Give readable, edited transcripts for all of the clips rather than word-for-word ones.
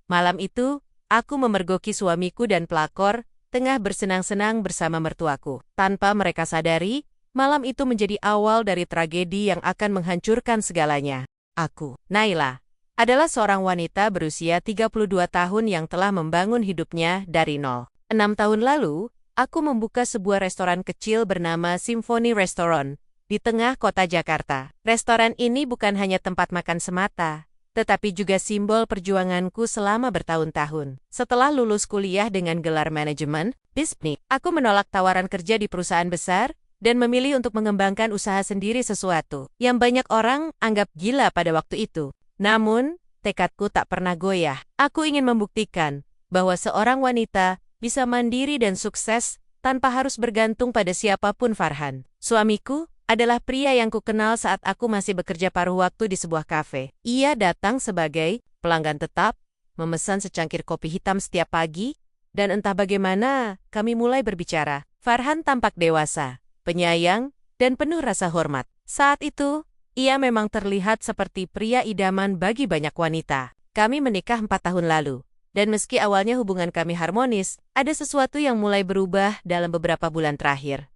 Malam itu, aku memergoki suamiku dan pelakor, tengah bersenang-senang bersama mertuaku. Tanpa mereka sadari, malam itu menjadi awal dari tragedi yang akan menghancurkan segalanya. Aku, Naila, adalah seorang wanita berusia 32 tahun yang telah membangun hidupnya dari nol. 6 tahun lalu, aku membuka sebuah restoran kecil bernama Symphony Restaurant di tengah kota Jakarta. Restoran ini bukan hanya tempat makan semata, tetapi juga simbol perjuanganku selama bertahun-tahun. Setelah lulus kuliah dengan gelar manajemen bisnis, aku menolak tawaran kerja di perusahaan besar dan memilih untuk mengembangkan usaha sendiri, sesuatu yang banyak orang anggap gila pada waktu itu. Namun, tekadku tak pernah goyah. Aku ingin membuktikan bahwa seorang wanita bisa mandiri dan sukses tanpa harus bergantung pada siapapun. Farhan, suamiku, adalah pria yang kukenal saat aku masih bekerja paruh waktu di sebuah kafe. Ia datang sebagai pelanggan tetap, memesan secangkir kopi hitam setiap pagi, dan entah bagaimana kami mulai berbicara. Farhan tampak dewasa, penyayang, dan penuh rasa hormat. Saat itu, ia memang terlihat seperti pria idaman bagi banyak wanita. Kami menikah 4 tahun lalu, dan meski awalnya hubungan kami harmonis, ada sesuatu yang mulai berubah dalam beberapa bulan terakhir.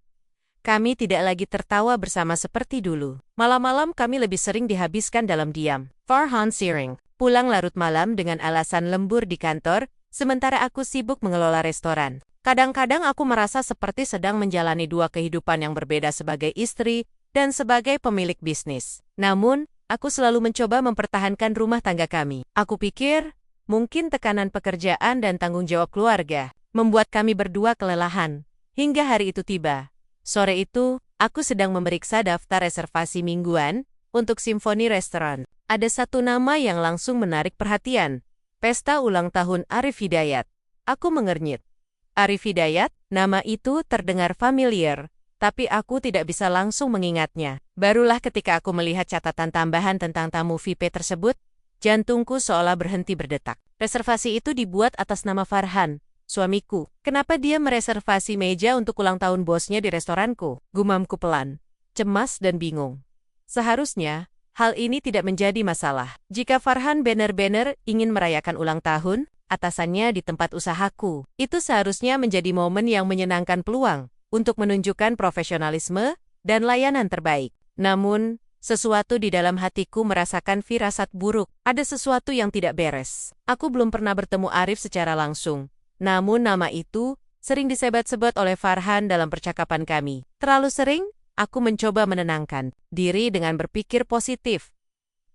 Kami tidak lagi tertawa bersama seperti dulu. Malam-malam kami lebih sering dihabiskan dalam diam. Farhan sering pulang larut malam dengan alasan lembur di kantor, sementara aku sibuk mengelola restoran. Kadang-kadang aku merasa seperti sedang menjalani dua kehidupan yang berbeda sebagai istri dan sebagai pemilik bisnis. Namun, aku selalu mencoba mempertahankan rumah tangga kami. Aku pikir, mungkin tekanan pekerjaan dan tanggung jawab keluarga membuat kami berdua kelelahan. Hingga hari itu tiba. Sore itu, aku sedang memeriksa daftar reservasi mingguan untuk Symphony Restaurant. Ada satu nama yang langsung menarik perhatian. Pesta ulang tahun Arif Hidayat. Aku mengernyit. Arif Hidayat, nama itu terdengar familiar, tapi aku tidak bisa langsung mengingatnya. Barulah ketika aku melihat catatan tambahan tentang tamu VIP tersebut, jantungku seolah berhenti berdetak. Reservasi itu dibuat atas nama Farhan, suamiku. Kenapa dia mereservasi meja untuk ulang tahun bosnya di restoranku? Gumamku pelan, cemas dan bingung. Seharusnya, hal ini tidak menjadi masalah. Jika Farhan benar-benar ingin merayakan ulang tahun, atasannya di tempat usahaku, itu seharusnya menjadi momen yang menyenangkan, peluang untuk menunjukkan profesionalisme dan layanan terbaik. Namun, sesuatu di dalam hatiku merasakan firasat buruk. Ada sesuatu yang tidak beres. Aku belum pernah bertemu Arif secara langsung. Namun nama itu sering disebut-sebut oleh Farhan dalam percakapan kami. Terlalu sering, aku mencoba menenangkan diri dengan berpikir positif.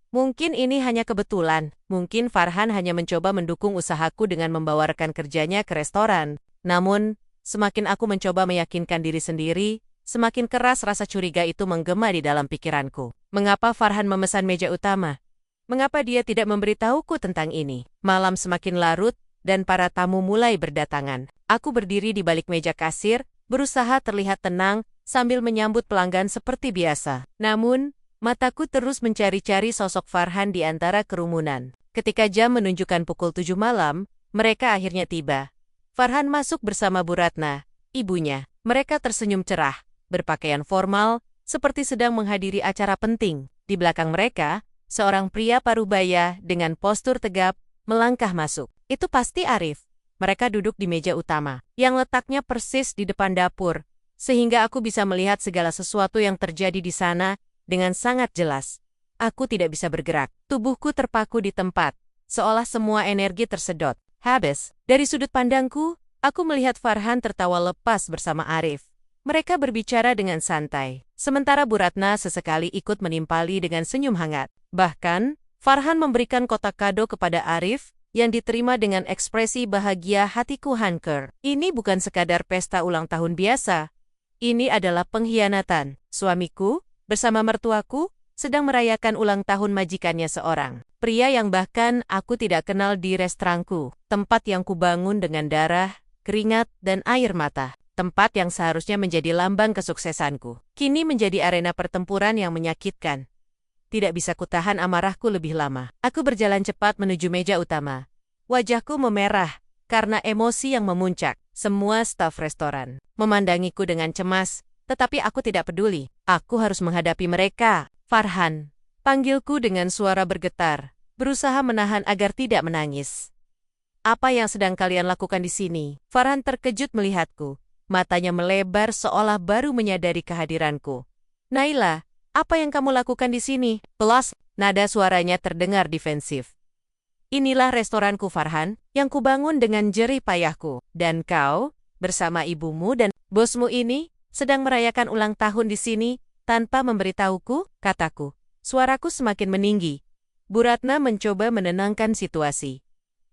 Mungkin ini hanya kebetulan. Mungkin Farhan hanya mencoba mendukung usahaku dengan membawa rekan kerjanya ke restoran. Namun, semakin aku mencoba meyakinkan diri sendiri, semakin keras rasa curiga itu menggema di dalam pikiranku. Mengapa Farhan memesan meja utama? Mengapa dia tidak memberitahuku tentang ini? Malam semakin larut, dan para tamu mulai berdatangan. Aku berdiri di balik meja kasir, berusaha terlihat tenang, sambil menyambut pelanggan seperti biasa. Namun, mataku terus mencari-cari sosok Farhan di antara kerumunan. Ketika jam menunjukkan pukul 7 malam, mereka akhirnya tiba. Farhan masuk bersama Bu Ratna, ibunya. Mereka tersenyum cerah, berpakaian formal, seperti sedang menghadiri acara penting. Di belakang mereka, seorang pria parubaya dengan postur tegap melangkah masuk. Itu pasti Arif. Mereka duduk di meja utama, yang letaknya persis di depan dapur, sehingga aku bisa melihat segala sesuatu yang terjadi di sana dengan sangat jelas. Aku tidak bisa bergerak. Tubuhku terpaku di tempat, seolah semua energi tersedot. Habis, dari sudut pandangku, aku melihat Farhan tertawa lepas bersama Arif. Mereka berbicara dengan santai, sementara Bu Ratna sesekali ikut menimpali dengan senyum hangat. Bahkan, Farhan memberikan kotak kado kepada Arif, yang diterima dengan ekspresi bahagia. Hatiku hancur. Ini bukan sekadar pesta ulang tahun biasa. Ini adalah pengkhianatan. Suamiku, bersama mertuaku, sedang merayakan ulang tahun majikannya seorang pria yang bahkan aku tidak kenal di restoranku. Tempat yang kubangun dengan darah, keringat, dan air mata. Tempat yang seharusnya menjadi lambang kesuksesanku. Kini menjadi arena pertempuran yang menyakitkan. Tidak bisa kutahan amarahku lebih lama. Aku berjalan cepat menuju meja utama. Wajahku memerah karena emosi yang memuncak. Semua staf restoran memandangiku dengan cemas, tetapi aku tidak peduli. Aku harus menghadapi mereka. Farhan, panggilku dengan suara bergetar, berusaha menahan agar tidak menangis. Apa yang sedang kalian lakukan di sini? Farhan terkejut melihatku. Matanya melebar seolah baru menyadari kehadiranku. Naila, apa yang kamu lakukan di sini? Plus, nada suaranya terdengar defensif. Inilah restoranku Farhan, yang kubangun dengan jerih payahku. Dan kau, bersama ibumu dan bosmu ini, sedang merayakan ulang tahun di sini, tanpa memberitahuku, kataku. Suaraku semakin meninggi. Bu Ratna mencoba menenangkan situasi.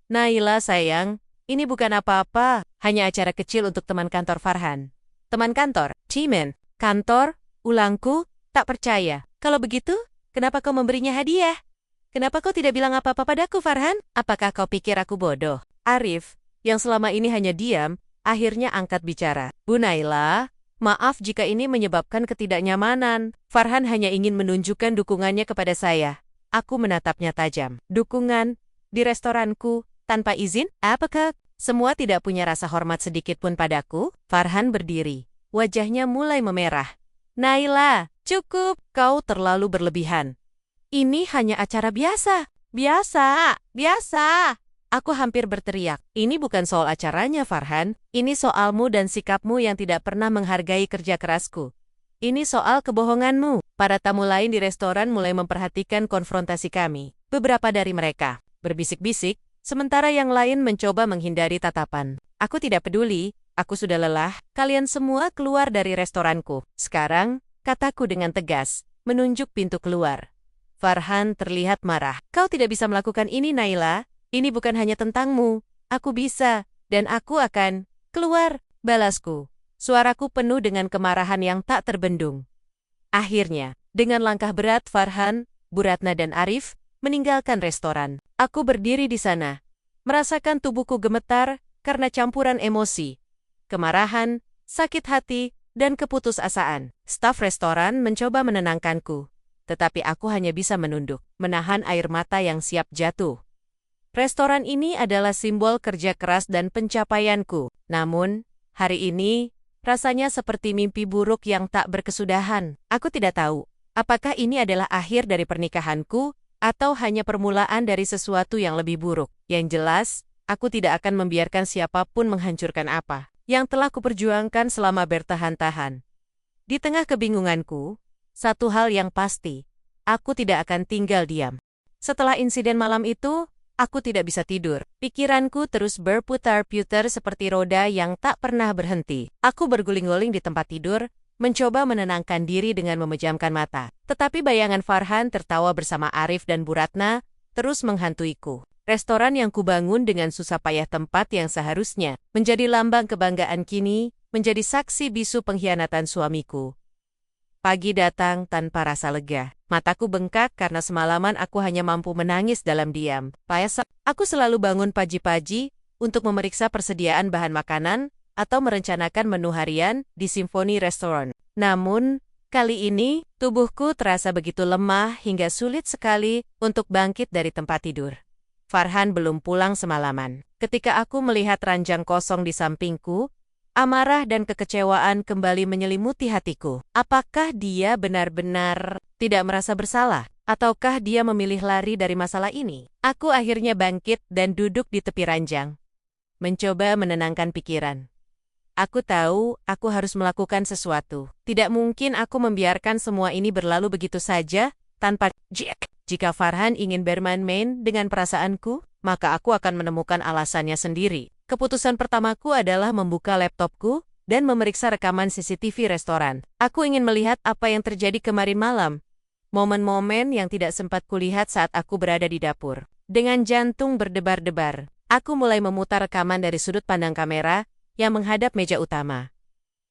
Naila sayang, ini bukan apa-apa, hanya acara kecil untuk teman kantor Farhan. Teman kantor? Cimen, kantor? Ulangku? Tak percaya. Kalau begitu, kenapa kau memberinya hadiah? Kenapa kau tidak bilang apa-apa padaku, Farhan? Apakah kau pikir aku bodoh? Arif, yang selama ini hanya diam, akhirnya angkat bicara. Bu Naila, maaf jika ini menyebabkan ketidaknyamanan. Farhan hanya ingin menunjukkan dukungannya kepada saya. Aku menatapnya tajam. Dukungan? Di restoranku? Tanpa izin? Apakah semua tidak punya rasa hormat sedikit pun padaku? Farhan berdiri. Wajahnya mulai memerah. Naila, cukup. Kau terlalu berlebihan. Ini hanya acara biasa. Biasa. Aku hampir berteriak. Ini bukan soal acaranya, Farhan. Ini soalmu dan sikapmu yang tidak pernah menghargai kerja kerasku. Ini soal kebohonganmu. Para tamu lain di restoran mulai memperhatikan konfrontasi kami. Beberapa dari mereka berbisik-bisik, sementara yang lain mencoba menghindari tatapan. Aku tidak peduli, aku sudah lelah, kalian semua keluar dari restoranku. Sekarang, kataku dengan tegas, menunjuk pintu keluar. Farhan terlihat marah. Kau tidak bisa melakukan ini, Naila. Ini bukan hanya tentangmu. Aku bisa, dan aku akan keluar, balasku. Suaraku penuh dengan kemarahan yang tak terbendung. Akhirnya, dengan langkah berat Farhan, Bu Ratna dan Arif meninggalkan restoran. Aku berdiri di sana, merasakan tubuhku gemetar karena campuran emosi, kemarahan, sakit hati, dan keputusasaan. Staf restoran mencoba menenangkanku, tetapi aku hanya bisa menunduk, menahan air mata yang siap jatuh. Restoran ini adalah simbol kerja keras dan pencapaianku. Namun, hari ini, rasanya seperti mimpi buruk yang tak berkesudahan. Aku tidak tahu, apakah ini adalah akhir dari pernikahanku, atau hanya permulaan dari sesuatu yang lebih buruk. Yang jelas, aku tidak akan membiarkan siapapun menghancurkan apa yang telah kuperjuangkan selama bertahan-tahan. Di tengah kebingunganku, satu hal yang pasti, aku tidak akan tinggal diam. Setelah insiden malam itu, aku tidak bisa tidur. Pikiranku terus berputar-putar seperti roda yang tak pernah berhenti. Aku berguling-guling di tempat tidur, mencoba menenangkan diri dengan memejamkan mata. Tetapi bayangan Farhan tertawa bersama Arif dan Bu Ratna terus menghantuiku. Restoran yang kubangun dengan susah payah, tempat yang seharusnya menjadi lambang kebanggaan, kini menjadi saksi bisu pengkhianatan suamiku. Pagi datang tanpa rasa lega. Mataku bengkak karena semalaman aku hanya mampu menangis dalam diam. Aku selalu bangun pagi-pagi untuk memeriksa persediaan bahan makanan atau merencanakan menu harian di Symphony Restaurant. Namun, kali ini, tubuhku terasa begitu lemah hingga sulit sekali untuk bangkit dari tempat tidur. Farhan belum pulang semalaman. Ketika aku melihat ranjang kosong di sampingku, amarah dan kekecewaan kembali menyelimuti hatiku. Apakah dia benar-benar tidak merasa bersalah? Ataukah dia memilih lari dari masalah ini? Aku akhirnya bangkit dan duduk di tepi ranjang, mencoba menenangkan pikiran. Aku tahu, aku harus melakukan sesuatu. Tidak mungkin aku membiarkan semua ini berlalu begitu saja, tanpa Jack. Jika Farhan ingin bermain-main dengan perasaanku, maka aku akan menemukan alasannya sendiri. Keputusan pertamaku adalah membuka laptopku dan memeriksa rekaman CCTV restoran. Aku ingin melihat apa yang terjadi kemarin malam. Momen-momen yang tidak sempat kulihat saat aku berada di dapur. Dengan jantung berdebar-debar, aku mulai memutar rekaman dari sudut pandang kamera yang menghadap meja utama.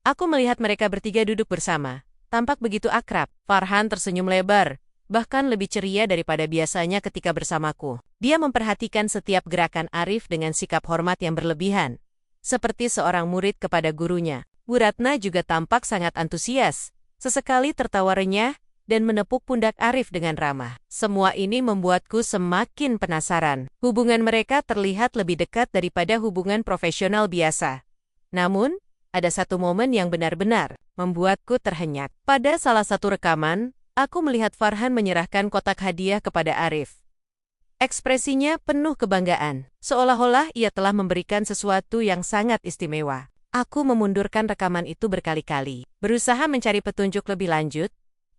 Aku melihat mereka bertiga duduk bersama, tampak begitu akrab. Farhan tersenyum lebar, bahkan lebih ceria daripada biasanya ketika bersamaku. Dia memperhatikan setiap gerakan Arif dengan sikap hormat yang berlebihan, seperti seorang murid kepada gurunya. Bu Ratna juga tampak sangat antusias, sesekali tertawa renyah, dan menepuk pundak Arif dengan ramah. Semua ini membuatku semakin penasaran. Hubungan mereka terlihat lebih dekat daripada hubungan profesional biasa. Namun, ada satu momen yang benar-benar membuatku terhenyak. Pada salah satu rekaman, aku melihat Farhan menyerahkan kotak hadiah kepada Arif. Ekspresinya penuh kebanggaan, seolah-olah ia telah memberikan sesuatu yang sangat istimewa. Aku memundurkan rekaman itu berkali-kali, berusaha mencari petunjuk lebih lanjut.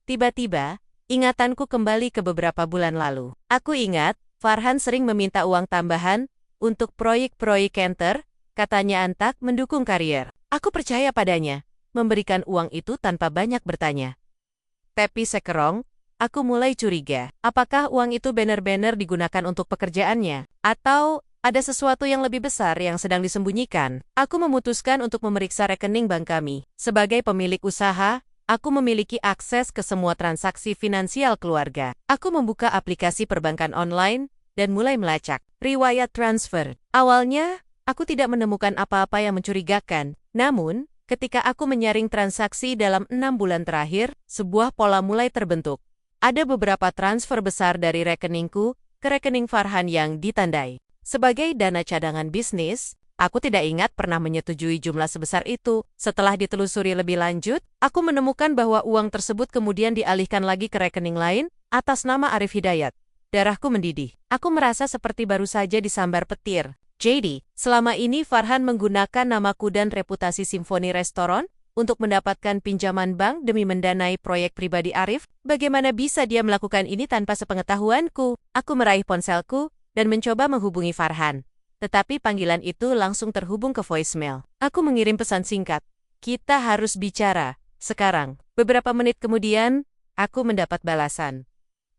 Tiba-tiba, ingatanku kembali ke beberapa bulan lalu. Aku ingat, Farhan sering meminta uang tambahan untuk proyek-proyek kantor, katanya Antak mendukung karier. Aku percaya padanya, memberikan uang itu tanpa banyak bertanya. Tapi sekarang, aku mulai curiga. Apakah uang itu benar-benar digunakan untuk pekerjaannya? Atau ada sesuatu yang lebih besar yang sedang disembunyikan? Aku memutuskan untuk memeriksa rekening bank kami. Sebagai pemilik usaha, aku memiliki akses ke semua transaksi finansial keluarga. Aku membuka aplikasi perbankan online dan mulai melacak riwayat transfer. Awalnya, aku tidak menemukan apa-apa yang mencurigakan. Namun, ketika aku menyaring transaksi dalam 6 bulan terakhir, sebuah pola mulai terbentuk. Ada beberapa transfer besar dari rekeningku ke rekening Farhan yang ditandai. Sebagai dana cadangan bisnis, aku tidak ingat pernah menyetujui jumlah sebesar itu. Setelah ditelusuri lebih lanjut, aku menemukan bahwa uang tersebut kemudian dialihkan lagi ke rekening lain atas nama Arif Hidayat. Darahku mendidih. Aku merasa seperti baru saja disambar petir. Jadi, selama ini Farhan menggunakan namaku dan reputasi Simfoni Restoran untuk mendapatkan pinjaman bank demi mendanai proyek pribadi Arif. Bagaimana bisa dia melakukan ini tanpa sepengetahuanku? Aku meraih ponselku dan mencoba menghubungi Farhan. Tetapi panggilan itu langsung terhubung ke voicemail. Aku mengirim pesan singkat. Kita harus bicara. Sekarang. Beberapa menit kemudian, aku mendapat balasan.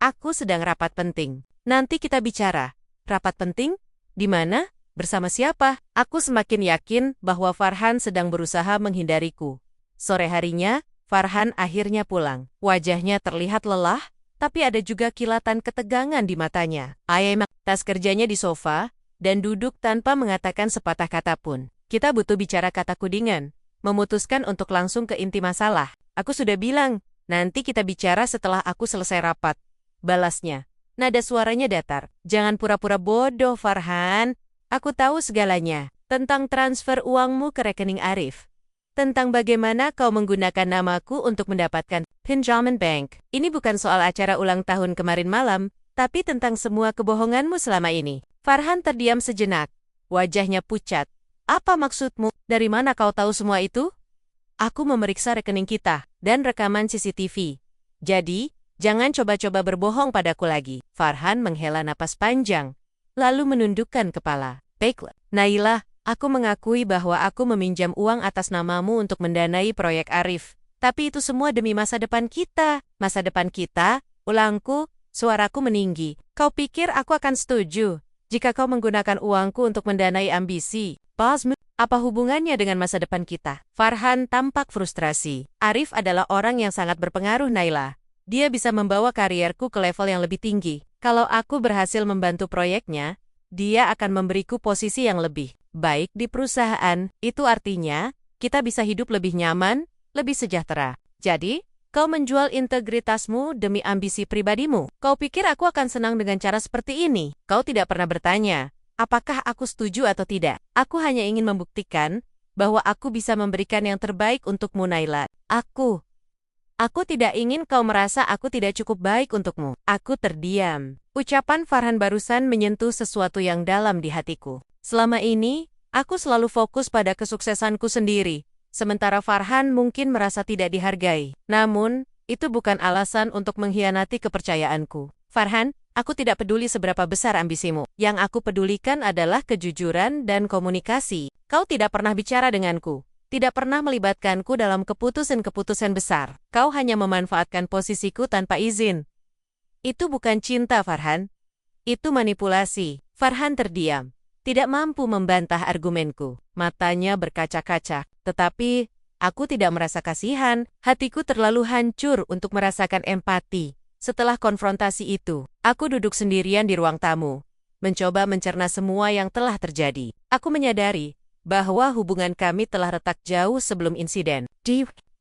Aku sedang rapat penting. Nanti kita bicara. Rapat penting? Di mana? Bersama siapa? Aku semakin yakin bahwa Farhan sedang berusaha menghindariku. Sore harinya, Farhan akhirnya pulang. Wajahnya terlihat lelah, tapi ada juga kilatan ketegangan di matanya. Ayam tas kerjanya di sofa, dan duduk tanpa mengatakan sepatah kata pun. Kita butuh bicara, kata Kudingan. Memutuskan untuk langsung ke inti masalah. Aku sudah bilang, nanti kita bicara setelah aku selesai rapat. Balasnya. Nada suaranya datar. Jangan pura-pura bodoh, Farhan. Aku tahu segalanya. Tentang transfer uangmu ke rekening Arif. Tentang bagaimana kau menggunakan namaku untuk mendapatkan pinjaman bank. Ini bukan soal acara ulang tahun kemarin malam, tapi tentang semua kebohonganmu selama ini. Farhan terdiam sejenak. Wajahnya pucat. Apa maksudmu? Dari mana kau tahu semua itu? Aku memeriksa rekening kita dan rekaman CCTV. Jadi, jangan coba-coba berbohong padaku lagi. Farhan menghela napas panjang, lalu menundukkan kepala. Baiklah, Naila, aku mengakui bahwa aku meminjam uang atas namamu untuk mendanai proyek Arif. Tapi itu semua demi masa depan kita. Masa depan kita, ulangku, suaraku meninggi. Kau pikir aku akan setuju jika kau menggunakan uangku untuk mendanai ambisi pasmu? Apa hubungannya dengan masa depan kita? Farhan tampak frustrasi. Arif adalah orang yang sangat berpengaruh, Naila. Dia bisa membawa karierku ke level yang lebih tinggi. Kalau aku berhasil membantu proyeknya, dia akan memberiku posisi yang lebih baik di perusahaan. Itu artinya, kita bisa hidup lebih nyaman, lebih sejahtera. Jadi, kau menjual integritasmu demi ambisi pribadimu. Kau pikir aku akan senang dengan cara seperti ini? Kau tidak pernah bertanya, apakah aku setuju atau tidak? Aku hanya ingin membuktikan bahwa aku bisa memberikan yang terbaik untukmu, Naila. Aku tidak ingin kau merasa aku tidak cukup baik untukmu. Aku terdiam. Ucapan Farhan barusan menyentuh sesuatu yang dalam di hatiku. Selama ini, aku selalu fokus pada kesuksesanku sendiri, sementara Farhan mungkin merasa tidak dihargai. Namun, itu bukan alasan untuk mengkhianati kepercayaanku. Farhan, aku tidak peduli seberapa besar ambisimu. Yang aku pedulikan adalah kejujuran dan komunikasi. Kau tidak pernah bicara denganku. Tidak pernah melibatkanku dalam keputusan-keputusan besar. Kau hanya memanfaatkan posisiku tanpa izin. Itu bukan cinta, Farhan. Itu manipulasi. Farhan terdiam. Tidak mampu membantah argumenku. Matanya berkaca-kaca. Tetapi, aku tidak merasa kasihan. Hatiku terlalu hancur untuk merasakan empati. Setelah konfrontasi itu, aku duduk sendirian di ruang tamu, mencoba mencerna semua yang telah terjadi. Aku menyadari bahwa hubungan kami telah retak jauh sebelum insiden.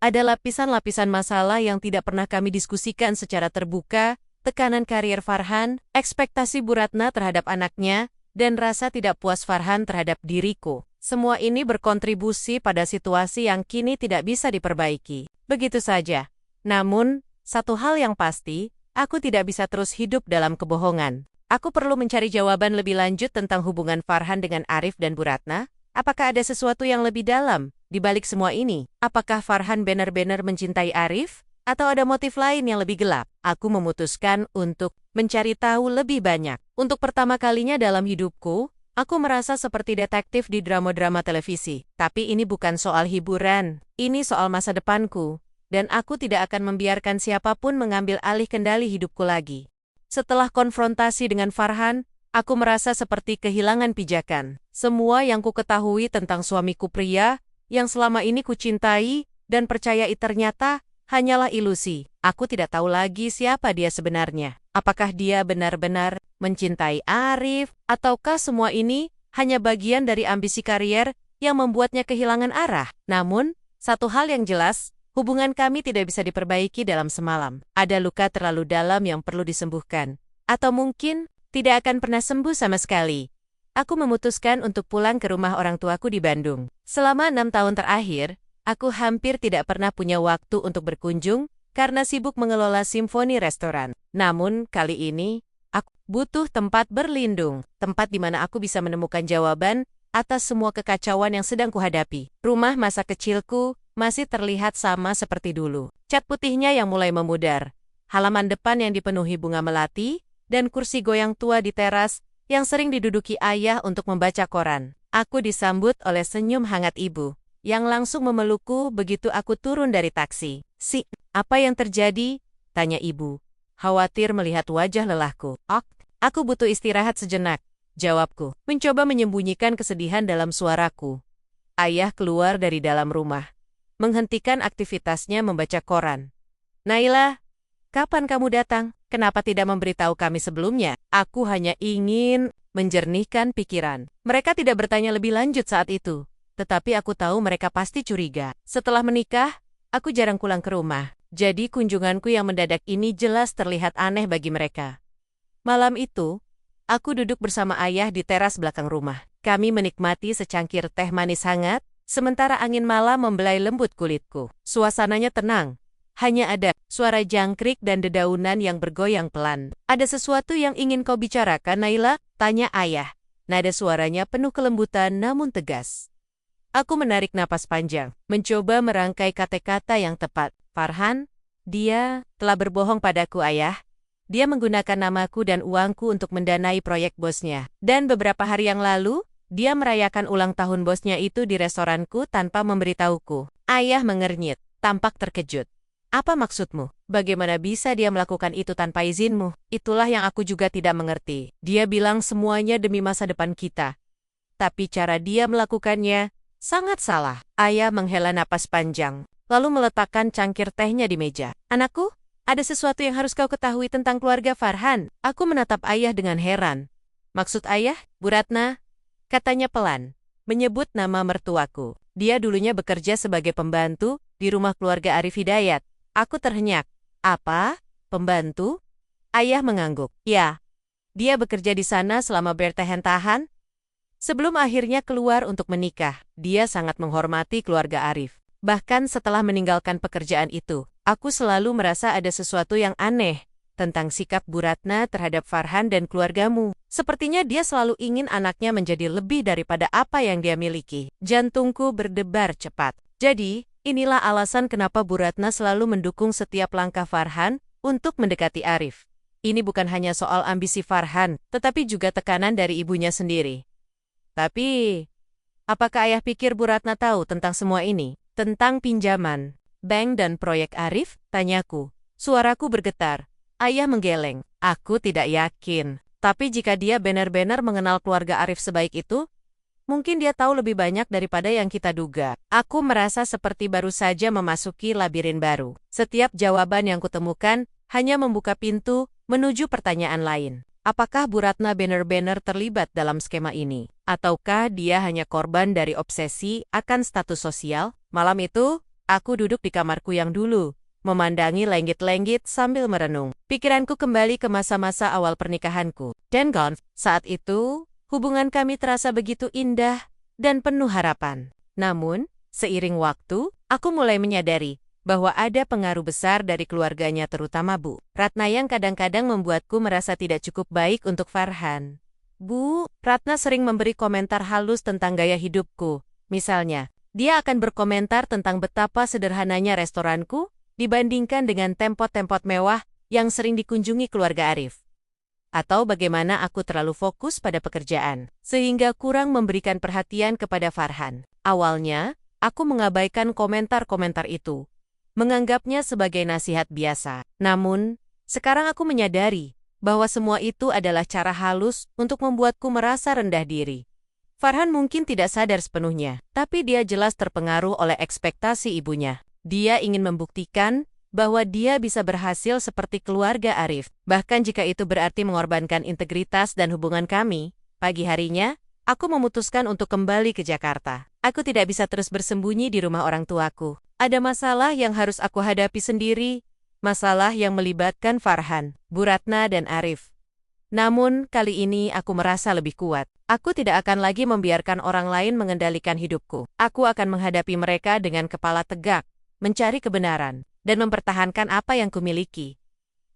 Ada lapisan-lapisan masalah yang tidak pernah kami diskusikan secara terbuka, tekanan karier Farhan, ekspektasi Bu Ratna terhadap anaknya, dan rasa tidak puas Farhan terhadap diriku. Semua ini berkontribusi pada situasi yang kini tidak bisa diperbaiki. Begitu saja. Namun, satu hal yang pasti, aku tidak bisa terus hidup dalam kebohongan. Aku perlu mencari jawaban lebih lanjut tentang hubungan Farhan dengan Arif dan Bu Ratna. Apakah ada sesuatu yang lebih dalam di balik semua ini? Apakah Farhan benar-benar mencintai Arif? Atau ada motif lain yang lebih gelap? Aku memutuskan untuk mencari tahu lebih banyak. Untuk pertama kalinya dalam hidupku, aku merasa seperti detektif di drama-drama televisi. Tapi ini bukan soal hiburan. Ini soal masa depanku. Dan aku tidak akan membiarkan siapapun mengambil alih kendali hidupku lagi. Setelah konfrontasi dengan Farhan, aku merasa seperti kehilangan pijakan. Semua yang ku ketahui tentang suamiku pria, yang selama ini kucintai dan percayai ternyata hanyalah ilusi. Aku tidak tahu lagi siapa dia sebenarnya. Apakah dia benar-benar mencintai Arif, ataukah semua ini hanya bagian dari ambisi karier yang membuatnya kehilangan arah? Namun, satu hal yang jelas, hubungan kami tidak bisa diperbaiki dalam semalam. Ada luka terlalu dalam yang perlu disembuhkan. Atau mungkin tidak akan pernah sembuh sama sekali. Aku memutuskan untuk pulang ke rumah orang tuaku di Bandung. Selama 6 tahun terakhir, aku hampir tidak pernah punya waktu untuk berkunjung karena sibuk mengelola Simfoni Restoran. Namun, kali ini, aku butuh tempat berlindung. Tempat di mana aku bisa menemukan jawaban atas semua kekacauan yang sedang kuhadapi. Rumah masa kecilku masih terlihat sama seperti dulu. Cat putihnya yang mulai memudar. Halaman depan yang dipenuhi bunga melati, dan kursi goyang tua di teras yang sering diduduki ayah untuk membaca koran. Aku disambut oleh senyum hangat ibu, yang langsung memelukku begitu aku turun dari taksi. Apa yang terjadi? Tanya ibu, khawatir melihat wajah lelahku. Aku butuh istirahat sejenak, jawabku, mencoba menyembunyikan kesedihan dalam suaraku. Ayah keluar dari dalam rumah, menghentikan aktivitasnya membaca koran. Naila, kapan kamu datang? Kenapa tidak memberitahu kami sebelumnya? Aku hanya ingin menjernihkan pikiran. Mereka tidak bertanya lebih lanjut saat itu. Tetapi aku tahu mereka pasti curiga. Setelah menikah, aku jarang pulang ke rumah. Jadi kunjunganku yang mendadak ini jelas terlihat aneh bagi mereka. Malam itu, aku duduk bersama ayah di teras belakang rumah. Kami menikmati secangkir teh manis hangat, sementara angin malam membelai lembut kulitku. Suasananya tenang. Hanya ada suara jangkrik dan dedaunan yang bergoyang pelan. Ada sesuatu yang ingin kau bicarakan, Naila? Tanya ayah. Nada suaranya penuh kelembutan namun tegas. Aku menarik napas panjang, mencoba merangkai kata-kata yang tepat. Farhan, dia telah berbohong padaku, ayah. Dia menggunakan namaku dan uangku untuk mendanai proyek bosnya. Dan beberapa hari yang lalu, dia merayakan ulang tahun bosnya itu di restoranku tanpa memberitahuku. Ayah mengernyit, tampak terkejut. Apa maksudmu? Bagaimana bisa dia melakukan itu tanpa izinmu? Itulah yang aku juga tidak mengerti. Dia bilang semuanya demi masa depan kita. Tapi cara dia melakukannya sangat salah. Ayah menghela napas panjang, lalu meletakkan cangkir tehnya di meja. Anakku, ada sesuatu yang harus kau ketahui tentang keluarga Farhan. Aku menatap ayah dengan heran. Maksud ayah, Bu Ratna? Katanya pelan, menyebut nama mertuaku. Dia dulunya bekerja sebagai pembantu di rumah keluarga Arif Hidayat. Aku terhenyak. Apa? Pembantu? Ayah mengangguk. Ya, dia bekerja di sana selama bertahan-tahan. Sebelum akhirnya keluar untuk menikah, dia sangat menghormati keluarga Arif. Bahkan setelah meninggalkan pekerjaan itu, aku selalu merasa ada sesuatu yang aneh tentang sikap Bu Ratna terhadap Farhan dan keluargamu. Sepertinya dia selalu ingin anaknya menjadi lebih daripada apa yang dia miliki. Jantungku berdebar cepat. Jadi, inilah alasan kenapa Bu Ratna selalu mendukung setiap langkah Farhan untuk mendekati Arif. Ini bukan hanya soal ambisi Farhan, tetapi juga tekanan dari ibunya sendiri. Tapi, apakah ayah pikir Bu Ratna tahu tentang semua ini? Tentang pinjaman, bank dan proyek Arif? Tanyaku. Suaraku bergetar. Ayah menggeleng. Aku tidak yakin. Tapi jika dia benar-benar mengenal keluarga Arif sebaik itu, mungkin dia tahu lebih banyak daripada yang kita duga. Aku merasa seperti baru saja memasuki labirin baru. Setiap jawaban yang kutemukan hanya membuka pintu menuju pertanyaan lain. Apakah Bu Ratna benar-benar terlibat dalam skema ini? Ataukah dia hanya korban dari obsesi akan status sosial? Malam itu, aku duduk di kamarku yang dulu, memandangi lenggit-lenggit sambil merenung. Pikiranku kembali ke masa-masa awal pernikahanku. Dan saat itu, hubungan kami terasa begitu indah dan penuh harapan. Namun, seiring waktu, aku mulai menyadari bahwa ada pengaruh besar dari keluarganya terutama Bu Ratna yang kadang-kadang membuatku merasa tidak cukup baik untuk Farhan. Bu Ratna sering memberi komentar halus tentang gaya hidupku. Misalnya, dia akan berkomentar tentang betapa sederhananya restoranku dibandingkan dengan tempat-tempat mewah yang sering dikunjungi keluarga Arif. Atau bagaimana aku terlalu fokus pada pekerjaan, sehingga kurang memberikan perhatian kepada Farhan. Awalnya, aku mengabaikan komentar-komentar itu, menganggapnya sebagai nasihat biasa. Namun, sekarang aku menyadari bahwa semua itu adalah cara halus untuk membuatku merasa rendah diri. Farhan mungkin tidak sadar sepenuhnya, tapi dia jelas terpengaruh oleh ekspektasi ibunya. Dia ingin membuktikan bahwa dia bisa berhasil seperti keluarga Arif. Bahkan jika itu berarti mengorbankan integritas dan hubungan kami. Pagi harinya, aku memutuskan untuk kembali ke Jakarta. Aku tidak bisa terus bersembunyi di rumah orang tuaku. Ada masalah yang harus aku hadapi sendiri, masalah yang melibatkan Farhan, Bu Ratna dan Arif. Namun, kali ini aku merasa lebih kuat. Aku tidak akan lagi membiarkan orang lain mengendalikan hidupku. Aku akan menghadapi mereka dengan kepala tegak, mencari kebenaran, dan mempertahankan apa yang kumiliki.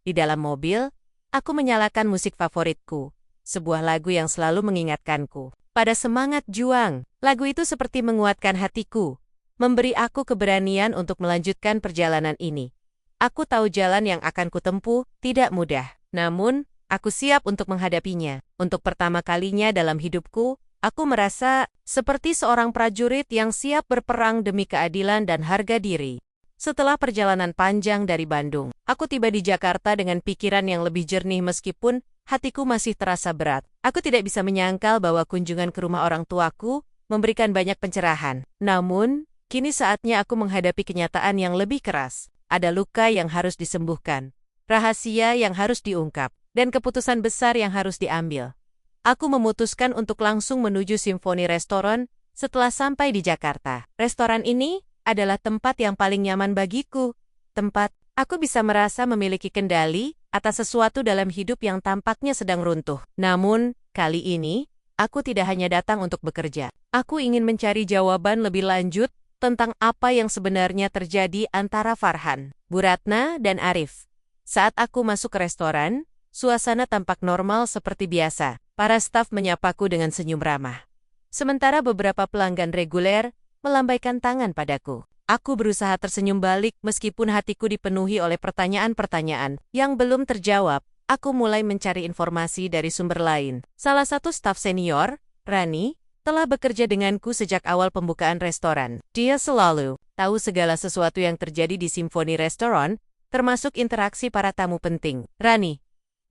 Di dalam mobil, aku menyalakan musik favoritku, sebuah lagu yang selalu mengingatkanku pada semangat juang. Lagu itu seperti menguatkan hatiku, memberi aku keberanian untuk melanjutkan perjalanan ini. Aku tahu jalan yang akan kutempuh tidak mudah, namun aku siap untuk menghadapinya. Untuk pertama kalinya dalam hidupku, aku merasa seperti seorang prajurit yang siap berperang demi keadilan dan harga diri. Setelah perjalanan panjang dari Bandung, aku tiba di Jakarta dengan pikiran yang lebih jernih meskipun hatiku masih terasa berat. Aku tidak bisa menyangkal bahwa kunjungan ke rumah orang tuaku memberikan banyak pencerahan. Namun, kini saatnya aku menghadapi kenyataan yang lebih keras. Ada luka yang harus disembuhkan, rahasia yang harus diungkap, dan keputusan besar yang harus diambil. Aku memutuskan untuk langsung menuju Symphony Restaurant setelah sampai di Jakarta. Restoran ini adalah tempat yang paling nyaman bagiku. Tempat aku bisa merasa memiliki kendali atas sesuatu dalam hidup yang tampaknya sedang runtuh. Namun, kali ini, aku tidak hanya datang untuk bekerja. Aku ingin mencari jawaban lebih lanjut tentang apa yang sebenarnya terjadi antara Farhan, Bu Ratna, dan Arif. Saat aku masuk ke restoran, suasana tampak normal seperti biasa. Para staf menyapaku dengan senyum ramah. Sementara beberapa pelanggan reguler melambaikan tangan padaku. Aku berusaha tersenyum balik meskipun hatiku dipenuhi oleh pertanyaan-pertanyaan yang belum terjawab. Aku mulai mencari informasi dari sumber lain. Salah satu staf senior, Rani, telah bekerja denganku sejak awal pembukaan restoran. Dia selalu tahu segala sesuatu yang terjadi di Symphony Restaurant, termasuk interaksi para tamu penting. Rani,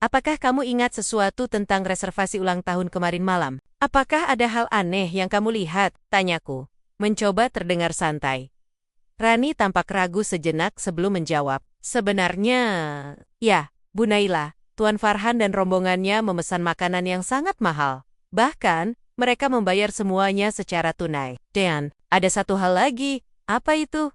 apakah kamu ingat sesuatu tentang reservasi ulang tahun kemarin malam? Apakah ada hal aneh yang kamu lihat? Tanyaku, mencoba terdengar santai. Rani tampak ragu sejenak sebelum menjawab. Sebenarnya, ya, Bu Naila, Tuan Farhan dan rombongannya memesan makanan yang sangat mahal. Bahkan, mereka membayar semuanya secara tunai. Dan, ada satu hal lagi. Apa itu?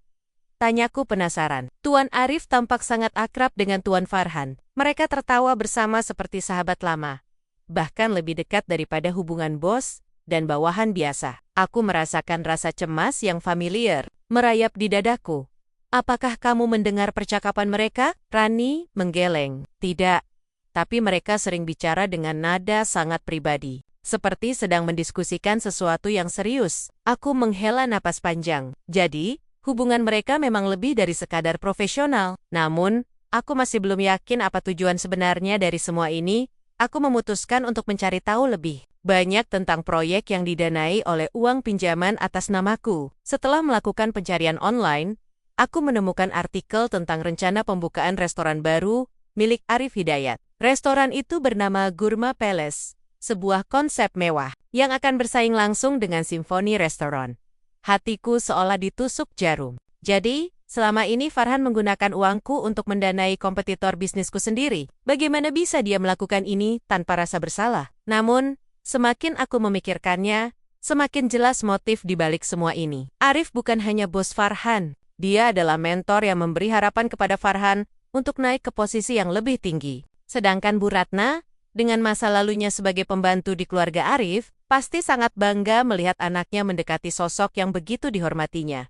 Tanyaku penasaran. Tuan Arif tampak sangat akrab dengan Tuan Farhan. Mereka tertawa bersama seperti sahabat lama. Bahkan lebih dekat daripada hubungan bos dan bawahan biasa. Aku merasakan rasa cemas yang familiar merayap di dadaku. Apakah kamu mendengar percakapan mereka? Rani menggeleng. Tidak. Tapi mereka sering bicara dengan nada sangat pribadi. Seperti sedang mendiskusikan sesuatu yang serius. Aku menghela napas panjang. Jadi, hubungan mereka memang lebih dari sekadar profesional. Namun, aku masih belum yakin apa tujuan sebenarnya dari semua ini. Aku memutuskan untuk mencari tahu lebih banyak tentang proyek yang didanai oleh uang pinjaman atas namaku. Setelah melakukan pencarian online, aku menemukan artikel tentang rencana pembukaan restoran baru milik Arif Hidayat. Restoran itu bernama Gurma Palace, sebuah konsep mewah yang akan bersaing langsung dengan Symphony Restaurant. Hatiku seolah ditusuk jarum. Jadi, selama ini Farhan menggunakan uangku untuk mendanai kompetitor bisnisku sendiri. Bagaimana bisa dia melakukan ini tanpa rasa bersalah? Namun, semakin aku memikirkannya, semakin jelas motif di balik semua ini. Arif bukan hanya bos Farhan. Dia adalah mentor yang memberi harapan kepada Farhan untuk naik ke posisi yang lebih tinggi. Sedangkan Bu Ratna, dengan masa lalunya sebagai pembantu di keluarga Arif, pasti sangat bangga melihat anaknya mendekati sosok yang begitu dihormatinya.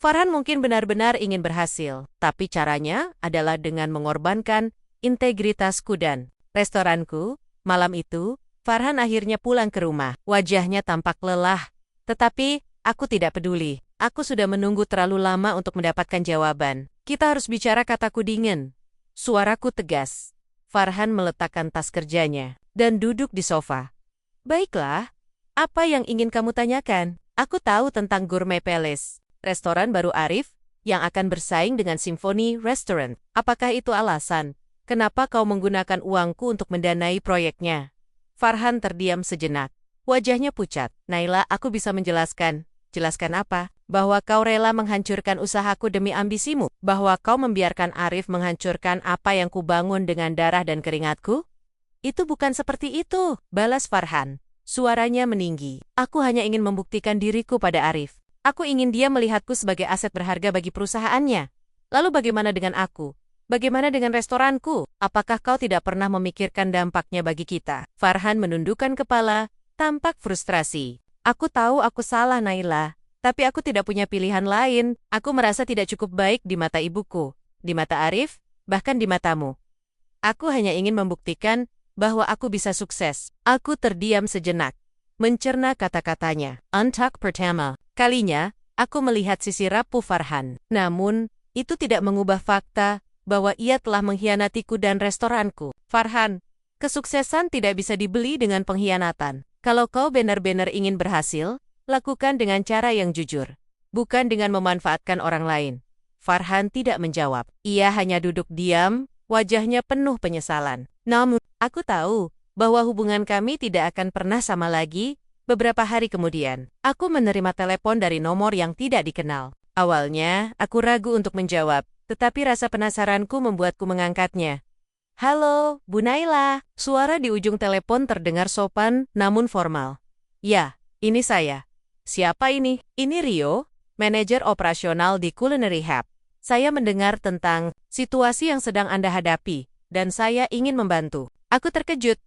Farhan mungkin benar-benar ingin berhasil, tapi caranya adalah dengan mengorbankan integritasku dan restoranku. Malam itu, Farhan akhirnya pulang ke rumah. Wajahnya tampak lelah, tetapi aku tidak peduli. Aku sudah menunggu terlalu lama untuk mendapatkan jawaban. Kita harus bicara, kataku dingin. Suaraku tegas. Farhan meletakkan tas kerjanya dan duduk di sofa. Baiklah, apa yang ingin kamu tanyakan? Aku tahu tentang Gourmet Palace, restoran baru Arif yang akan bersaing dengan Symphony Restaurant. Apakah itu alasan kenapa kau menggunakan uangku untuk mendanai proyeknya? Farhan terdiam sejenak. Wajahnya pucat. Naila, aku bisa menjelaskan. Jelaskan apa? Bahwa kau rela menghancurkan usahaku demi ambisimu? Bahwa kau membiarkan Arif menghancurkan apa yang kubangun dengan darah dan keringatku? Itu bukan seperti itu, balas Farhan. Suaranya meninggi. Aku hanya ingin membuktikan diriku pada Arif. Aku ingin dia melihatku sebagai aset berharga bagi perusahaannya. Lalu bagaimana dengan aku? Bagaimana dengan restoranku? Apakah kau tidak pernah memikirkan dampaknya bagi kita? Farhan menundukkan kepala, tampak frustrasi. Aku tahu aku salah, Naila. Tapi aku tidak punya pilihan lain. Aku merasa tidak cukup baik di mata ibuku, di mata Arif, bahkan di matamu. Aku hanya ingin membuktikan bahwa aku bisa sukses. Aku terdiam sejenak, mencerna kata-katanya. Untuk pertama kalinya, aku melihat sisi rapuh Farhan. Namun, itu tidak mengubah fakta bahwa ia telah mengkhianatiku dan restoranku. Farhan, kesuksesan tidak bisa dibeli dengan pengkhianatan. Kalau kau benar-benar ingin berhasil, lakukan dengan cara yang jujur, bukan dengan memanfaatkan orang lain. Farhan tidak menjawab. Ia hanya duduk diam, wajahnya penuh penyesalan. Namun, aku tahu bahwa hubungan kami tidak akan pernah sama lagi. Beberapa hari kemudian, aku menerima telepon dari nomor yang tidak dikenal. Awalnya, aku ragu untuk menjawab, tetapi rasa penasaranku membuatku mengangkatnya. Halo, Bu Naila. Suara di ujung telepon terdengar sopan namun formal. Ya, ini saya. Siapa ini? Ini Rio, manajer operasional di Culinary Hub. Saya mendengar tentang situasi yang sedang Anda hadapi, dan saya ingin membantu. Aku terkejut.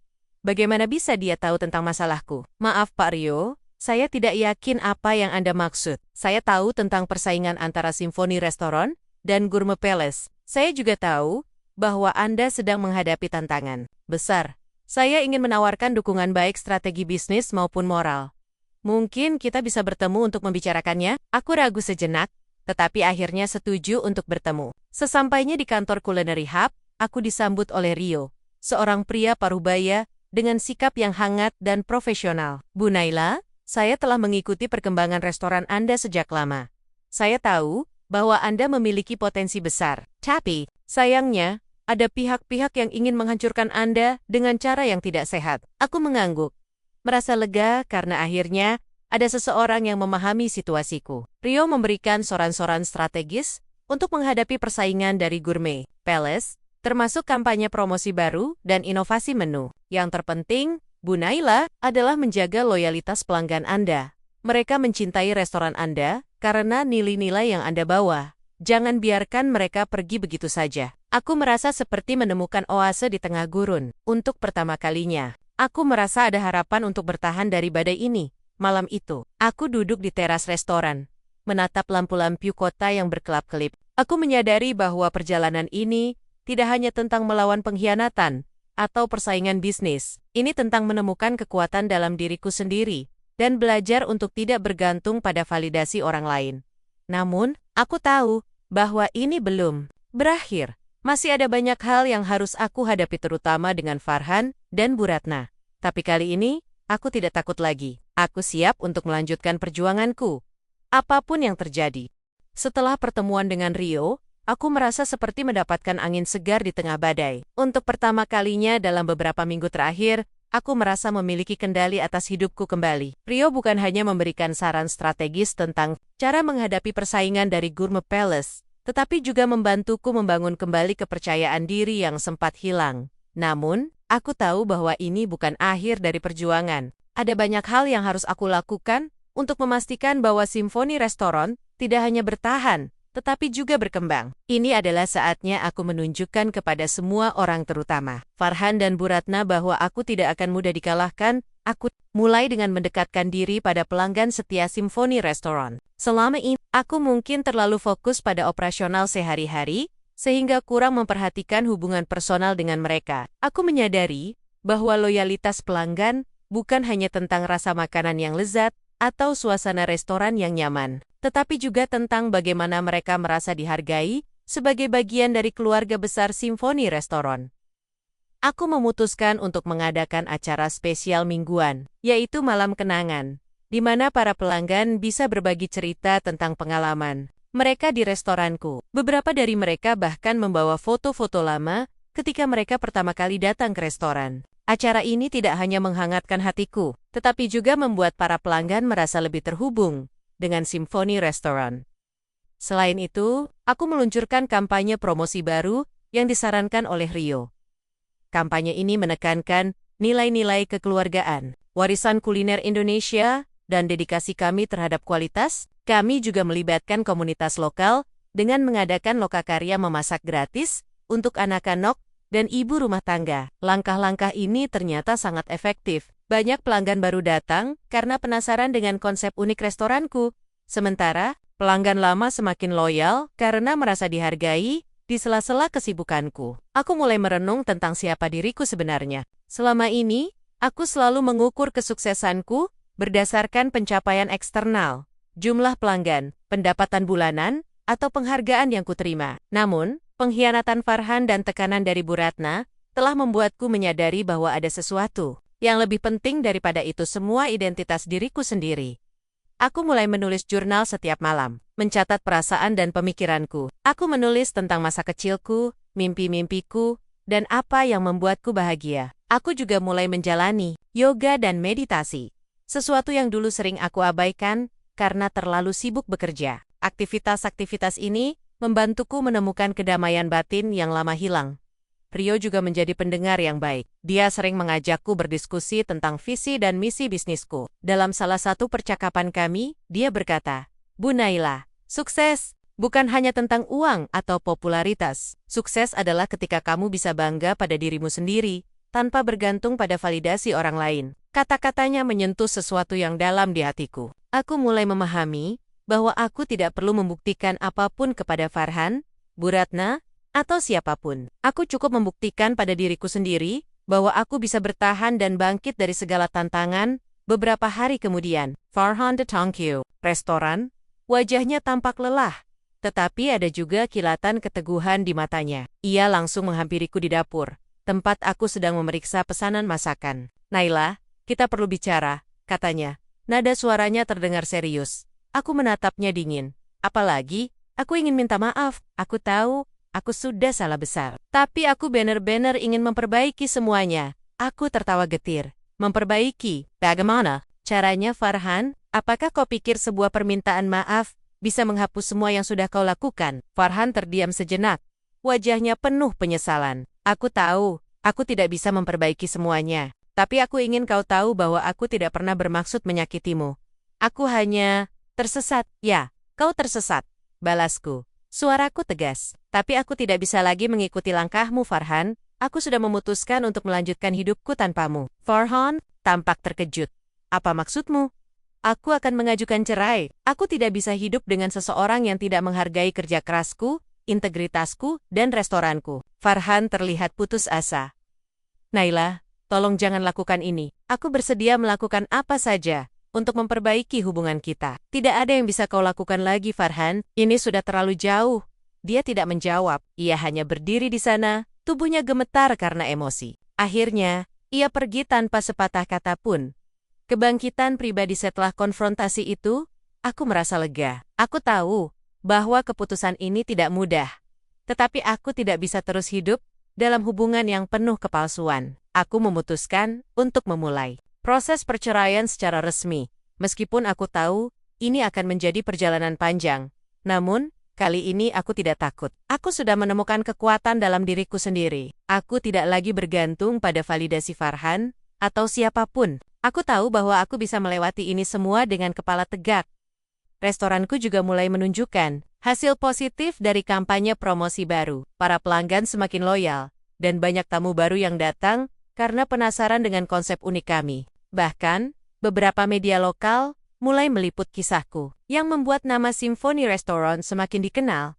Bagaimana bisa dia tahu tentang masalahku? Maaf Pak Rio, saya tidak yakin apa yang Anda maksud. Saya tahu tentang persaingan antara Symphony Restaurant dan Gourmet Palace. Saya juga tahu bahwa Anda sedang menghadapi tantangan besar. Saya ingin menawarkan dukungan baik strategi bisnis maupun moral. Mungkin kita bisa bertemu untuk membicarakannya? Aku ragu sejenak, tetapi akhirnya setuju untuk bertemu. Sesampainya di kantor Culinary Hub, aku disambut oleh Rio, seorang pria parubaya dengan sikap yang hangat dan profesional. Bu Naila, saya telah mengikuti perkembangan restoran Anda sejak lama. Saya tahu bahwa Anda memiliki potensi besar. Tapi, sayangnya, ada pihak-pihak yang ingin menghancurkan Anda dengan cara yang tidak sehat. Aku mengangguk, merasa lega karena akhirnya ada seseorang yang memahami situasiku. Rio memberikan saran-saran strategis untuk menghadapi persaingan dari Gourmet Palace, termasuk kampanye promosi baru dan inovasi menu. Yang terpenting, Bu Naila, adalah menjaga loyalitas pelanggan Anda. Mereka mencintai restoran Anda karena nilai-nilai yang Anda bawa. Jangan biarkan mereka pergi begitu saja. Aku merasa seperti menemukan oase di tengah gurun. Untuk pertama kalinya, aku merasa ada harapan untuk bertahan dari badai ini. Malam itu, aku duduk di teras restoran, menatap lampu-lampu kota yang berkelap-kelip. Aku menyadari bahwa perjalanan ini tidak hanya tentang melawan pengkhianatan atau persaingan bisnis. Ini tentang menemukan kekuatan dalam diriku sendiri dan belajar untuk tidak bergantung pada validasi orang lain. Namun, aku tahu bahwa ini belum berakhir. Masih ada banyak hal yang harus aku hadapi, terutama dengan Farhan dan Bu Ratna. Tapi kali ini, aku tidak takut lagi. Aku siap untuk melanjutkan perjuanganku, apapun yang terjadi. Setelah pertemuan dengan Rio, aku merasa seperti mendapatkan angin segar di tengah badai. Untuk pertama kalinya dalam beberapa minggu terakhir, aku merasa memiliki kendali atas hidupku kembali. Rio bukan hanya memberikan saran strategis tentang cara menghadapi persaingan dari Gourmet Palace, tetapi juga membantuku membangun kembali kepercayaan diri yang sempat hilang. Namun, aku tahu bahwa ini bukan akhir dari perjuangan. Ada banyak hal yang harus aku lakukan untuk memastikan bahwa Symphony Restaurant tidak hanya bertahan, tetapi juga berkembang. Ini adalah saatnya aku menunjukkan kepada semua orang, terutama Farhan dan Bu Ratna, bahwa aku tidak akan mudah dikalahkan Aku mulai dengan mendekatkan diri pada pelanggan setia Symphony Restaurant. Selama ini, aku mungkin terlalu fokus pada operasional sehari-hari, sehingga kurang memperhatikan hubungan personal dengan mereka. Aku menyadari bahwa loyalitas pelanggan bukan hanya tentang rasa makanan yang lezat atau suasana restoran yang nyaman, tetapi juga tentang bagaimana mereka merasa dihargai sebagai bagian dari keluarga besar Symphony Restaurant. Aku memutuskan untuk mengadakan acara spesial mingguan, yaitu Malam Kenangan, di mana para pelanggan bisa berbagi cerita tentang pengalaman mereka di restoranku. Beberapa dari mereka bahkan membawa foto-foto lama ketika mereka pertama kali datang ke restoran. Acara ini tidak hanya menghangatkan hatiku, tetapi juga membuat para pelanggan merasa lebih terhubung dengan Symphony Restaurant. Selain itu, aku meluncurkan kampanye promosi baru yang disarankan oleh Rio. Kampanye ini menekankan nilai-nilai kekeluargaan, warisan kuliner Indonesia, dan dedikasi kami terhadap kualitas. Kami juga melibatkan komunitas lokal dengan mengadakan lokakarya memasak gratis untuk anak-anak dan ibu rumah tangga. Langkah-langkah ini ternyata sangat efektif. Banyak pelanggan baru datang karena penasaran dengan konsep unik restoranku. Sementara, pelanggan lama semakin loyal karena merasa dihargai di sela-sela kesibukanku. Aku mulai merenung tentang siapa diriku sebenarnya. Selama ini, aku selalu mengukur kesuksesanku berdasarkan pencapaian eksternal, jumlah pelanggan, pendapatan bulanan, atau penghargaan yang kuterima. Namun, pengkhianatan Farhan dan tekanan dari Bu Ratna telah membuatku menyadari bahwa ada sesuatu yang lebih penting daripada itu semua, identitas diriku sendiri. Aku mulai menulis jurnal setiap malam, mencatat perasaan dan pemikiranku. Aku menulis tentang masa kecilku, mimpi-mimpiku, dan apa yang membuatku bahagia. Aku juga mulai menjalani yoga dan meditasi, sesuatu yang dulu sering aku abaikan karena terlalu sibuk bekerja. Aktivitas-aktivitas ini membantuku menemukan kedamaian batin yang lama hilang. Rio juga menjadi pendengar yang baik. Dia sering mengajakku berdiskusi tentang visi dan misi bisnisku. Dalam salah satu percakapan kami, dia berkata, "Bu Naila, sukses bukan hanya tentang uang atau popularitas. Sukses adalah ketika kamu bisa bangga pada dirimu sendiri, tanpa bergantung pada validasi orang lain." Kata-katanya menyentuh sesuatu yang dalam di hatiku. Aku mulai memahami bahwa aku tidak perlu membuktikan apapun kepada Farhan, Bu Ratna, atau siapapun. Aku cukup membuktikan pada diriku sendiri bahwa aku bisa bertahan dan bangkit dari segala tantangan. Beberapa hari kemudian, Farhan datang ke restoran. Wajahnya tampak lelah, tetapi ada juga kilatan keteguhan di matanya. Ia langsung menghampiriku di dapur, tempat aku sedang memeriksa pesanan masakan. "Naila, kita perlu bicara," katanya. Nada suaranya terdengar serius. Aku menatapnya dingin. "Apalagi, aku ingin minta maaf. Aku tahu aku sudah salah besar. Tapi aku benar-benar ingin memperbaiki semuanya." Aku tertawa getir. "Memperbaiki? Bagaimana caranya, Farhan? Apakah kau pikir sebuah permintaan maaf bisa menghapus semua yang sudah kau lakukan?" Farhan terdiam sejenak. Wajahnya penuh penyesalan. "Aku tahu, aku tidak bisa memperbaiki semuanya. Tapi aku ingin kau tahu bahwa aku tidak pernah bermaksud menyakitimu. Aku hanya tersesat." "Ya, kau tersesat," balasku. Suaraku tegas. "Tapi aku tidak bisa lagi mengikuti langkahmu, Farhan. Aku sudah memutuskan untuk melanjutkan hidupku tanpamu." Farhan tampak terkejut. "Apa maksudmu?" "Aku akan mengajukan cerai. Aku tidak bisa hidup dengan seseorang yang tidak menghargai kerja kerasku, integritasku, dan restoranku." Farhan terlihat putus asa. "Naila, tolong jangan lakukan ini. Aku bersedia melakukan apa saja untuk memperbaiki hubungan kita." "Tidak ada yang bisa kau lakukan lagi, Farhan. Ini sudah terlalu jauh." Dia tidak menjawab. Ia hanya berdiri di sana, tubuhnya gemetar karena emosi. Akhirnya, ia pergi tanpa sepatah kata pun. Kebangkitan pribadi setelah konfrontasi itu, aku merasa lega. Aku tahu bahwa keputusan ini tidak mudah. Tetapi aku tidak bisa terus hidup dalam hubungan yang penuh kepalsuan. Aku memutuskan untuk memulai proses perceraian secara resmi. Meskipun aku tahu ini akan menjadi perjalanan panjang. Namun, kali ini aku tidak takut. Aku sudah menemukan kekuatan dalam diriku sendiri. Aku tidak lagi bergantung pada validasi Farhan atau siapapun. Aku tahu bahwa aku bisa melewati ini semua dengan kepala tegak. Restoranku juga mulai menunjukkan hasil positif dari kampanye promosi baru. Para pelanggan semakin loyal, dan banyak tamu baru yang datang karena penasaran dengan konsep unik kami. Bahkan, beberapa media lokal mulai meliput kisahku, yang membuat nama Symphony Restaurant semakin dikenal.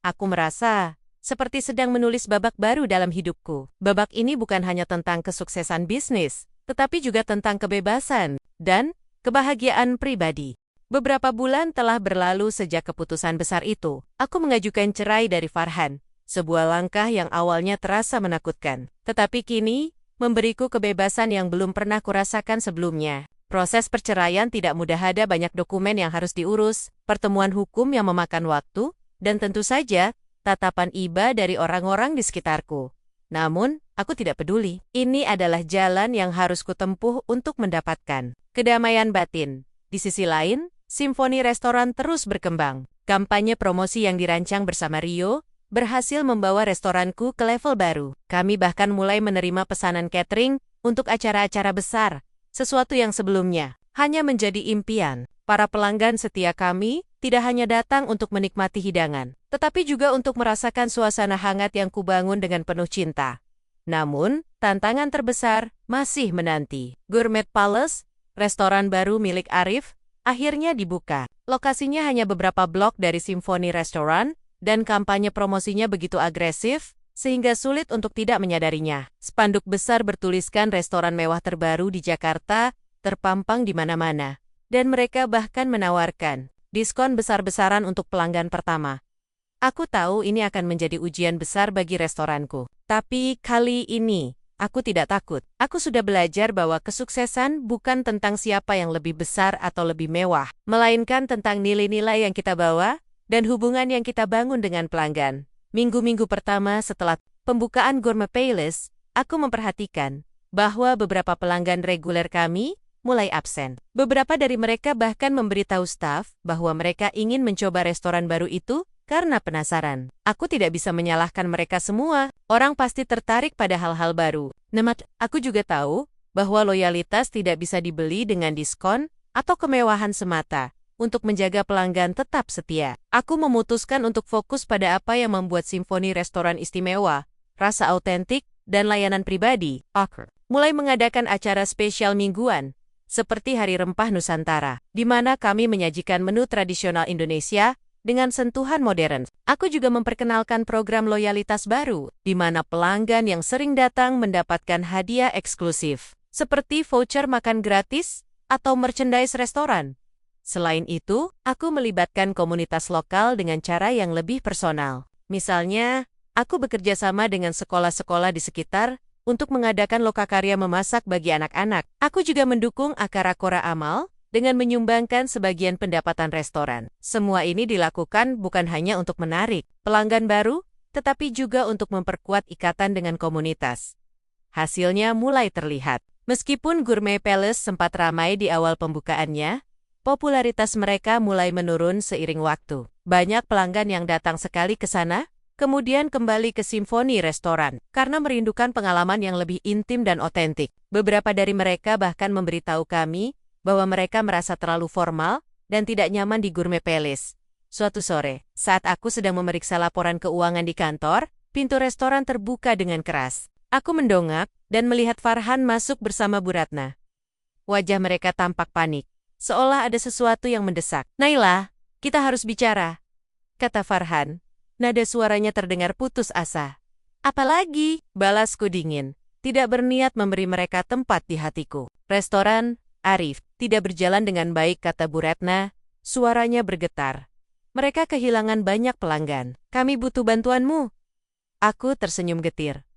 Aku merasa seperti sedang menulis babak baru dalam hidupku. Babak ini bukan hanya tentang kesuksesan bisnis, tetapi juga tentang kebebasan dan kebahagiaan pribadi. Beberapa bulan telah berlalu sejak keputusan besar itu. Aku mengajukan cerai dari Farhan, sebuah langkah yang awalnya terasa menakutkan. Tetapi kini, memberiku kebebasan yang belum pernah kurasakan sebelumnya. Proses perceraian tidak mudah, ada banyak dokumen yang harus diurus, pertemuan hukum yang memakan waktu, dan tentu saja, tatapan iba dari orang-orang di sekitarku. Namun, aku tidak peduli. Ini adalah jalan yang harus kutempuh untuk mendapatkan kedamaian batin. Di sisi lain, Symphony Restaurant terus berkembang. Kampanye promosi yang dirancang bersama Rio berhasil membawa restoranku ke level baru. Kami bahkan mulai menerima pesanan catering untuk acara-acara besar, sesuatu yang sebelumnya hanya menjadi impian. Para pelanggan setia kami tidak hanya datang untuk menikmati hidangan, tetapi juga untuk merasakan suasana hangat yang kubangun dengan penuh cinta. Namun, tantangan terbesar masih menanti. Gourmet Palace, restoran baru milik Arif, akhirnya dibuka. Lokasinya hanya beberapa blok dari Symphony Restaurant, dan kampanye promosinya begitu agresif, sehingga sulit untuk tidak menyadarinya. Spanduk besar bertuliskan restoran mewah terbaru di Jakarta, terpampang di mana-mana. Dan mereka bahkan menawarkan diskon besar-besaran untuk pelanggan pertama. Aku tahu ini akan menjadi ujian besar bagi restoranku. Tapi kali ini, aku tidak takut. Aku sudah belajar bahwa kesuksesan bukan tentang siapa yang lebih besar atau lebih mewah, melainkan tentang nilai-nilai yang kita bawa dan hubungan yang kita bangun dengan pelanggan. Minggu-minggu pertama setelah pembukaan Gourmet Palace, aku memperhatikan bahwa beberapa pelanggan reguler kami mulai absen. Beberapa dari mereka bahkan memberitahu staf bahwa mereka ingin mencoba restoran baru itu karena penasaran. Aku tidak bisa menyalahkan mereka semua. Orang pasti tertarik pada hal-hal baru. Namun, aku juga tahu bahwa loyalitas tidak bisa dibeli dengan diskon atau kemewahan semata. Untuk menjaga pelanggan tetap setia, aku memutuskan untuk fokus pada apa yang membuat Symphony Restoran istimewa, rasa autentik, dan layanan pribadi. Mulai mengadakan acara spesial mingguan, seperti Hari Rempah Nusantara, di mana kami menyajikan menu tradisional Indonesia dengan sentuhan modern. Aku juga memperkenalkan program loyalitas baru, di mana pelanggan yang sering datang mendapatkan hadiah eksklusif, seperti voucher makan gratis atau merchandise restoran. Selain itu, aku melibatkan komunitas lokal dengan cara yang lebih personal. Misalnya, aku bekerja sama dengan sekolah-sekolah di sekitar untuk mengadakan lokakarya memasak bagi anak-anak. Aku juga mendukung Akara Amal dengan menyumbangkan sebagian pendapatan restoran. Semua ini dilakukan bukan hanya untuk menarik pelanggan baru, tetapi juga untuk memperkuat ikatan dengan komunitas. Hasilnya mulai terlihat. Meskipun Gourmet Palace sempat ramai di awal pembukaannya, popularitas mereka mulai menurun seiring waktu. Banyak pelanggan yang datang sekali ke sana, kemudian kembali ke Symphony Restaurant karena merindukan pengalaman yang lebih intim dan otentik. Beberapa dari mereka bahkan memberitahu kami bahwa mereka merasa terlalu formal dan tidak nyaman di Gourmet Palace. Suatu sore, saat aku sedang memeriksa laporan keuangan di kantor, pintu restoran terbuka dengan keras. Aku mendongak dan melihat Farhan masuk bersama Bu Ratna. Wajah mereka tampak panik, seolah ada sesuatu yang mendesak. "Naila, kita harus bicara," kata Farhan. Nada suaranya terdengar putus asa. "Apalagi?" balasku dingin. Tidak berniat memberi mereka tempat di hatiku. "Restoran, Arif, tidak berjalan dengan baik," kata Bu Ratna. Suaranya bergetar. "Mereka kehilangan banyak pelanggan. Kami butuh bantuanmu." Aku tersenyum getir.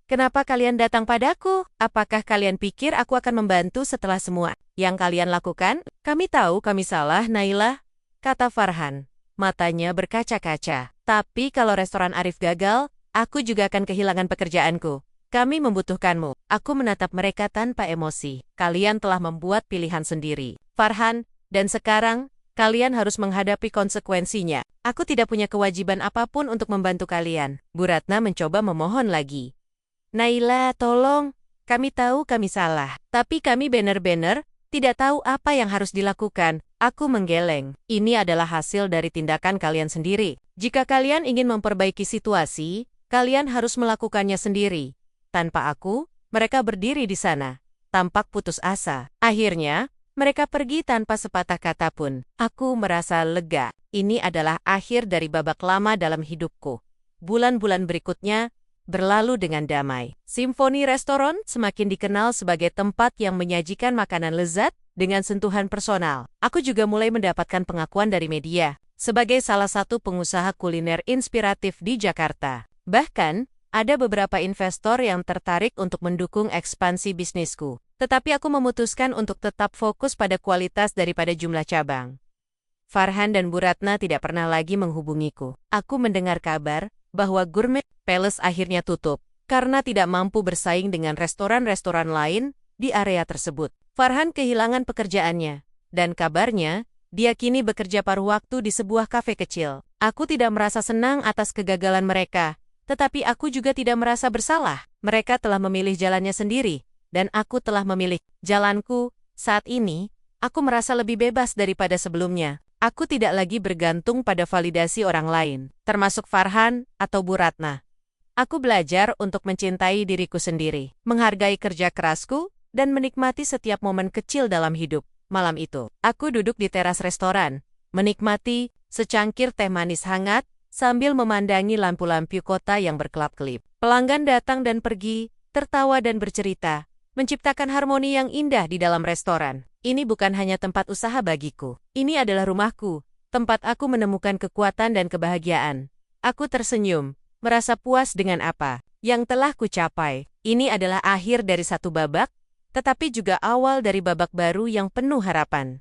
"Kenapa kalian datang padaku? Apakah kalian pikir aku akan membantu setelah semua yang kalian lakukan?" "Kami tahu kami salah, Naila," kata Farhan. Matanya berkaca-kaca. "Tapi kalau restoran Arif gagal, aku juga akan kehilangan pekerjaanku. Kami membutuhkanmu." Aku menatap mereka tanpa emosi. "Kalian telah membuat pilihan sendiri, Farhan, dan sekarang, kalian harus menghadapi konsekuensinya. Aku tidak punya kewajiban apapun untuk membantu kalian." Bu Ratna mencoba memohon lagi. "Naila, tolong. Kami tahu kami salah. Tapi kami benar-benar tidak tahu apa yang harus dilakukan." Aku menggeleng. "Ini adalah hasil dari tindakan kalian sendiri. Jika kalian ingin memperbaiki situasi, kalian harus melakukannya sendiri. Tanpa aku, mereka berdiri di sana. tampak putus asa. Akhirnya, mereka pergi tanpa sepatah kata pun. Aku merasa lega. Ini adalah akhir dari babak lama dalam hidupku. Bulan-bulan berikutnya berlalu dengan damai. Simfoni Restoran semakin dikenal sebagai tempat yang menyajikan makanan lezat dengan sentuhan personal. Aku juga mulai mendapatkan pengakuan dari media sebagai salah satu pengusaha kuliner inspiratif di Jakarta. Bahkan, ada beberapa investor yang tertarik untuk mendukung ekspansi bisnisku. Tetapi aku memutuskan untuk tetap fokus pada kualitas daripada jumlah cabang. Farhan dan Bu Ratna tidak pernah lagi menghubungiku. Aku mendengar kabar bahwa Gourmet Palace akhirnya tutup karena tidak mampu bersaing dengan restoran-restoran lain di area tersebut. Farhan kehilangan pekerjaannya, dan kabarnya dia kini bekerja paruh waktu di sebuah kafe kecil. Aku tidak merasa senang atas kegagalan mereka, tetapi aku juga tidak merasa bersalah. Mereka telah memilih jalannya sendiri, dan aku telah memilih jalanku. Saat ini, aku merasa lebih bebas daripada sebelumnya. Aku tidak lagi bergantung pada validasi orang lain, termasuk Farhan atau Bu Ratna. Aku belajar untuk mencintai diriku sendiri, menghargai kerja kerasku, dan menikmati setiap momen kecil dalam hidup. Malam itu, aku duduk di teras restoran, menikmati secangkir teh manis hangat sambil memandangi lampu-lampu kota yang berkelap-kelip. Pelanggan datang dan pergi, tertawa dan bercerita, menciptakan harmoni yang indah di dalam restoran. Ini bukan hanya tempat usaha bagiku. Ini adalah rumahku, tempat aku menemukan kekuatan dan kebahagiaan. Aku tersenyum, merasa puas dengan apa yang telah kucapai. Ini adalah akhir dari satu babak, tetapi juga awal dari babak baru yang penuh harapan.